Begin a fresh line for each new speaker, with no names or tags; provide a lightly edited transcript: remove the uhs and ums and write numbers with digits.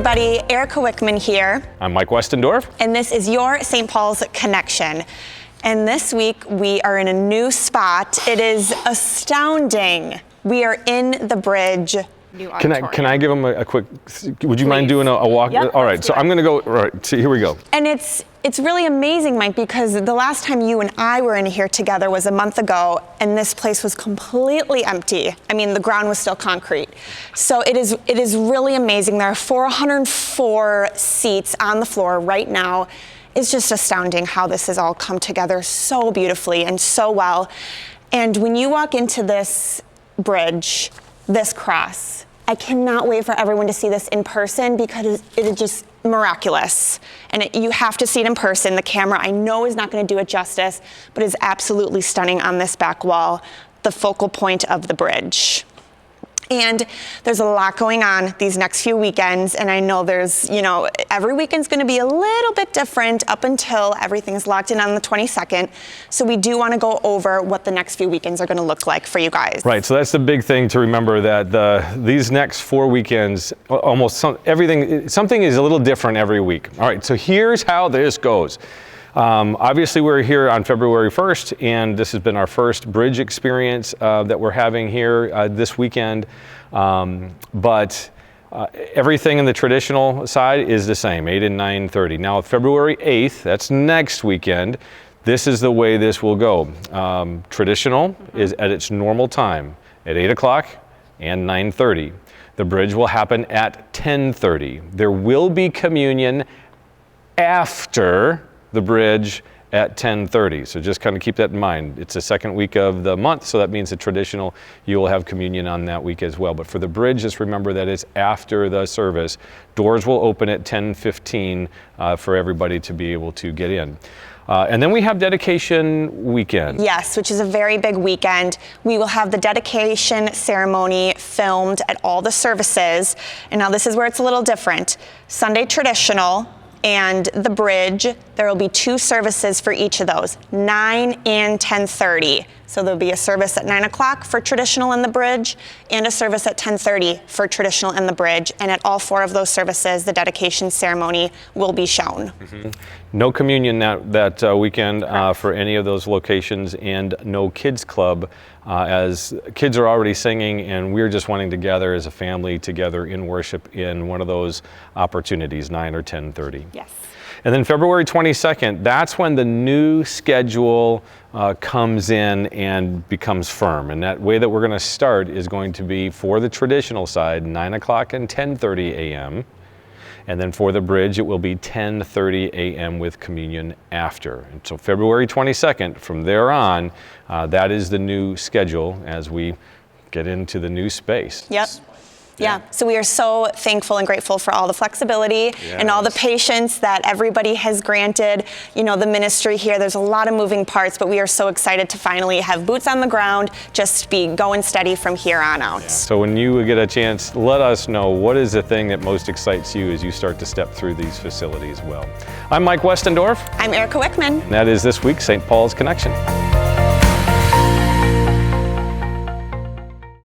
everybody, Arica Wickman here.
I'm Mike Westendorf.
And this is your St. Paul's Connection. And this week we are in a new spot. It is astounding. We are in the Bridge.
Can I give them a quick, would you mind doing a walk?
Yep,
all right, so I'm gonna go, all right, so here we go.
And it's really amazing, Mike, because the last time you and I were in here together was a month ago, and this place was completely empty. I mean, the ground was still concrete. So it is really amazing. There are 404 seats on the floor right now. It's just astounding how this has all come together so beautifully and so well. And when you walk into this bridge, this cross, I cannot wait for everyone to see this in person because it is just miraculous. And you have to see it in person. The camera, I know, is not going to do it justice, but is absolutely stunning on this back wall, the focal point of the bridge. And there's a lot going on these next few weekends, and I know there's, every weekend's going to be a little bit different up until everything's locked in on the 22nd. So we do want to go over what the next few weekends are going to look like for you guys.
Right, so that's the big thing to remember, that these next 4 weekends, something is a little different every week. All right, so here's how this goes. Obviously, we're here on February 1st, and this has been our first bridge experience that we're having here this weekend. But everything in the traditional side is the same, 8 and 9:30. Now, February 8th, that's next weekend, this is the way this will go. Traditional is at its normal time, at 8 o'clock and 9:30. The bridge will happen at 10:30. There will be communion after the bridge at 10:30. So just kind of keep that in mind. It's the second week of the month, so that means the traditional, you will have communion on that week as well. But for the bridge, just remember that it's after the service. Doors will open at 10:15 for everybody to be able to get in. And then we have dedication weekend.
Yes, which is a very big weekend. We will have the dedication ceremony filmed at all the services. And now this is where it's a little different. Sunday traditional, and the bridge, there will be 2 services for each of those, 9 and 10:30. So there'll be a service at 9 o'clock for traditional and the bridge, and a service at 10:30 for traditional and the bridge. And at all 4 of those services, the dedication ceremony will be shown.
Mm-hmm. No communion that weekend for any of those locations, and no kids club, as kids are already singing, and we're just wanting to gather as a family together in worship in one of those opportunities, 9 or 10:30.
Yes.
And then February 22nd, that's when the new schedule comes in and becomes firm. And that way that we're going to start is going to be, for the traditional side, 9 o'clock and 10:30 a.m. And then for the bridge, it will be 10:30 a.m. with communion after. And so February 22nd, from there on, that is the new schedule as we get into the new space.
Yep. Yeah, so we are so thankful and grateful for all the flexibility and all the patience that everybody has granted. The ministry here, there's a lot of moving parts, but we are so excited to finally have boots on the ground, just be going steady from here on out.
Yeah. So when you get a chance, let us know, what is the thing that most excites you as you start to step through these facilities well. I'm Mike Westendorf.
I'm Arica Wickman.
And that is this week's St. Paul's Connection.